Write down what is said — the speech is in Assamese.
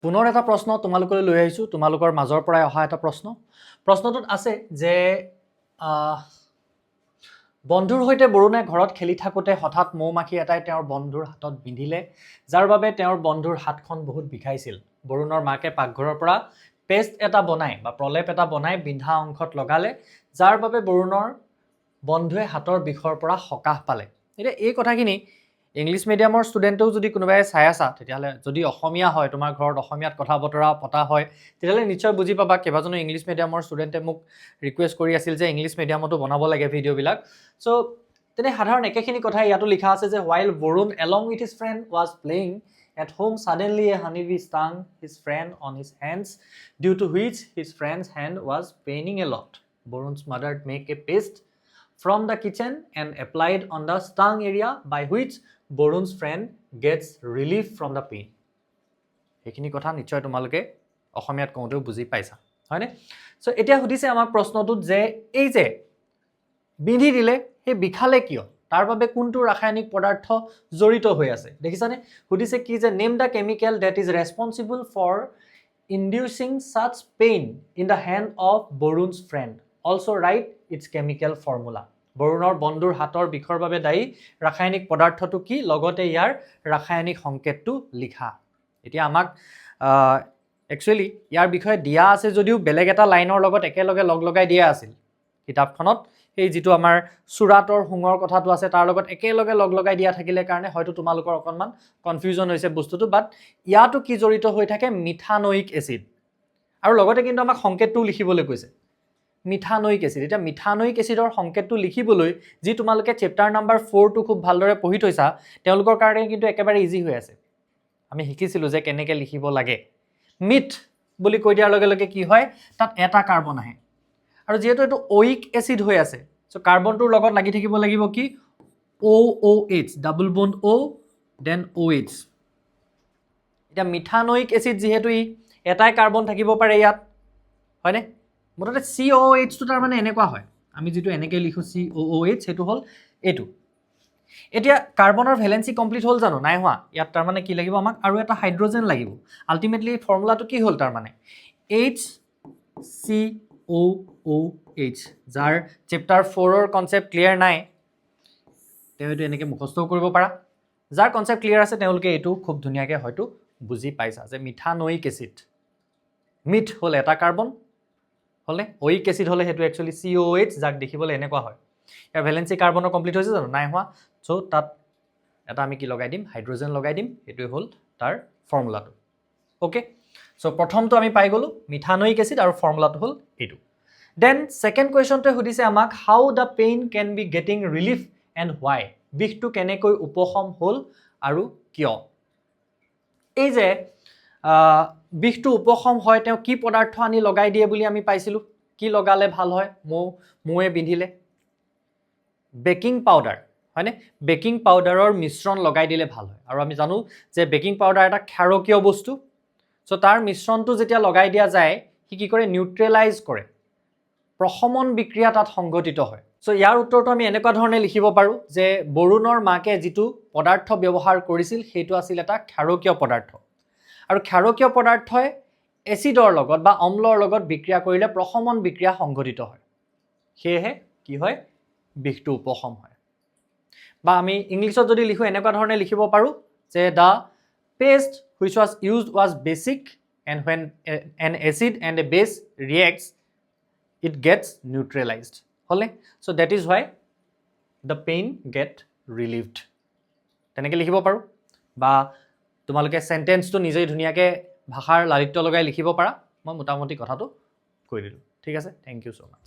পুনৰ এটা প্ৰশ্ন তোমালোকলৈ লৈ আহিছোঁ তোমালোকৰ মাজৰ পৰাই অহা এটা প্ৰশ্নটোত আছে যে বন্ধুৰ সৈতে বৰুণে ঘৰত খেলি থাকোঁতে হঠাৎ মৌমাখি এটাই তেওঁৰ বন্ধুৰ হাতত বিন্ধিলে যাৰ বাবে তেওঁৰ বন্ধুৰ হাতখন বহুত বিষাইছিল বৰুণৰ মাকে পাকঘৰৰ পৰা পেষ্ট এটা বনাই বা প্ৰলেপ এটা বনাই বিন্ধা অংশত লগালে যাৰ বাবে বৰুণৰ বন্ধুৱে হাতৰ বিষৰ পৰা সকাহ পালে এতিয়া এই কথাখিনি ইংলিছ মিডিয়ামৰ ষ্টুডেণ্টেও যদি কোনোবাই চাই আছা তেতিয়াহ'লে যদি অসমীয়া হয় তোমাৰ ঘৰত অসমীয়াত কথা বতৰা পতা হয় তেতিয়াহ'লে নিশ্চয় বুজি পাবা কেইবাজনো ইংলিছ মিডিয়ামৰ ষ্টুডেণ্টে মোক ৰিকুৱেষ্ট কৰি আছিল যে ইংলিছ মিডিয়ামতো বনাব লাগে ভিডিঅ'বিলাক চ' তেনে সাধাৰণ একেখিনি কথা ইয়াতো লিখা আছে যে while Varun along with his friend was playing at home suddenly a honeybee stung his friend on his hands due to which his friend's hand was paining a lot. Varun's mother make a paste from the kitchen and applied on the stung area by which Varun's friend gets relief from the pain. এইখিনি কথা নিশ্চয় তোমালোকে অসমীয়াত কওঁতেও বুজি পাইছা হয়নে সো এতিয়া সুধিছে আমাক প্ৰশ্নটোত যে এই যে বিন্ধি দিলে সেই বিখালে কিয় তাৰ বাবে কোনটো ৰাসায়নিক পদাৰ্থ জড়িত হৈ আছে দেখিছানে সুধিছে কি যে name the chemical that is responsible for inducing such pain in the hand of Varun's friend also write its chemical formula বৰুণৰ বন্ধুৰ হাতৰ বিষৰ বাবে দায়ী ৰাসায়নিক পদাৰ্থটো কি লগতে ইয়াৰ ৰাসায়নিক সংকেতটো লিখা এতিয়া আমাক একচুয়ালি ইয়াৰ বিষয়ে দিয়া আছে যদিও বেলেগ এটা লাইনৰ লগত একেলগে লগাই দিয়া আছিল কিতাপখনত এই যেটো আমাৰ সুৰাতৰ হুঙৰ কথাটো আছে তাৰ লগত একেলগে লগাই দিয়া থাকিলে কাৰণে হয়তো তোমালোকৰ অকনমান কনফিউজন হৈছে বস্তুটো বাট ইয়াটো কি জড়িত হৈ থাকে মিথানোইক এসিড আৰু লগতে কিন্তু আমাক সংকেতটো লিখিবলৈ কৈছে মিথানোইক এসিড এটা মিথানোইক এসিডৰ সংকেতটো লিখিবলৈ যি তোমালোকে চেপ্টাৰ নাম্বাৰ 4 টো খুব ভালদৰে পঢ়ি থৈছা তেওঁলোকৰ কাৰণে কিন্তু একেবাৰে ইজি হৈ আছে আমি শিকিছিলো যে কেনেকৈ লিখিব লাগে মিথ বুলি কৈ দিয়াৰ লগে লগে কি হয় তাত এটা কাৰ্বন আহে আৰু যেহেতু এটো ওইক এসিড হৈ আছে সো কাৰ্বনটোৰ লগত লাগি থাকিব লাগিব কি OOH double bond O then OH এটা মিথানোইক এসিড যেহেতু এটাই কাৰ্বন থাকিব পাৰে ইয়াত হয়নে মুঠতে COOH টো তাৰ মানে এনেকুৱা হয় আমি যেটো এনেকৈ লিখো COOH হেতু হল এটো এতিয়া কাৰ্বনৰ ভ্যালেন্সি কমপ্লিট হল জানো নাই হোৱা ইয়াত তাৰ মানে কি লাগিব আমাক আৰু এটা হাইড্ৰোজেন লাগিব আলটিমেটলি ফৰ্মুলাটো কি হল তাৰ মানে HCOOH যাৰ চেপ্টাৰ 4 ৰ কনসেপ্ট ক্লিয়াৰ নাই তেৱেটো এনেকৈ মুখস্থও কৰিব পাৰা যাৰ কনসেপ্ট ক্লিয়াৰ আছে তেওঁলোকে এটো খুব ধুনিয়াকৈ হয়তো বুজি পাইছা যে মিথানোইক এসিড মিথ হল এটা কাৰ্বন হলে ওইক এসিড হলে হেতু একচুয়ালি COOH যাক দেখিবলৈ এনেকুৱা হয় ইয়াৰ ভ্যালেন্সি কাৰ্বনৰ কমপ্লিট হৈছে জানো নাই হোৱা সো তাত এটা আমি কি লগাই দিম হাইড্ৰোজেন লগাই দিম এটোই হল তাৰ ফৰ্মুলাটো ওকে সো প্ৰথমটো আমি পাই গলো মিথানোইক এসিড আৰু ফৰ্মুলাটো হল এটো দেন সেকেন্ড কোৱেশ্চনটো সুধিছে আমাক how the pain can be getting relief and why বিষটো কেনেকৈ উপশম হল আৰু কিয় এই যে বিষটো উপশম হয় তেওঁ কি পদাৰ্থ আনি লগাই দিয়ে বুলি আমি পাইছিলো কি লগালে ভাল হয় মৌৱে বিন্ধিলে বেকিং পাউডাৰ হয়নে বেকিং পাউডাৰৰ মিশ্ৰণ লগাই দিলে ভাল হয় আৰু আমি জানো যে বেকিং পাউডাৰ এটা ক্ষাৰকীয় বস্তু সো তাৰ মিশ্ৰণটো যেতিয়া লগাই দিয়া যায় কি কি কৰে নিউট্ৰেলাইজ কৰে প্ৰশমন বিক্ৰিয়া তাত সংঘটিত হয় সো ইয়াৰ উত্তৰটো আমি এনেকুৱা ধৰণে লিখিব পাৰো যে বৰুণৰ মাকে যেটো পদাৰ্থ ব্যৱহাৰ কৰিছিল হেতু আছিল এটা ক্ষাৰকীয় পদাৰ্থ আৰু ক্ষাৰকীয় পদাৰ্থই এসিডৰ লগত বা অম্লৰ লগত বিক্ৰিয়া কৰিলে প্ৰশমন বিক্ৰিয়া সংঘটিত হয় হেহে কি হয় বিষটো উপশম হয় বা আমি ইংলিছত যদি লিখো এনেকুৱা ধৰণে লিখিব পাৰো যে দা paste which was used was basic and when an acid and a base reacts it gets neutralized hole so that is why the pain get relieved তেনেকৈ লিখিব পাৰো বা তোমালোকে সেন্টেন্সটো নিজেই ধুনিয়াকৈ ভাষাৰ লালিত্য লগাই লিখিব পাৰা মই মোটামুটি কথাটো কৈ দিলো ঠিক আছে থ্যাংক ইউ সো মাচ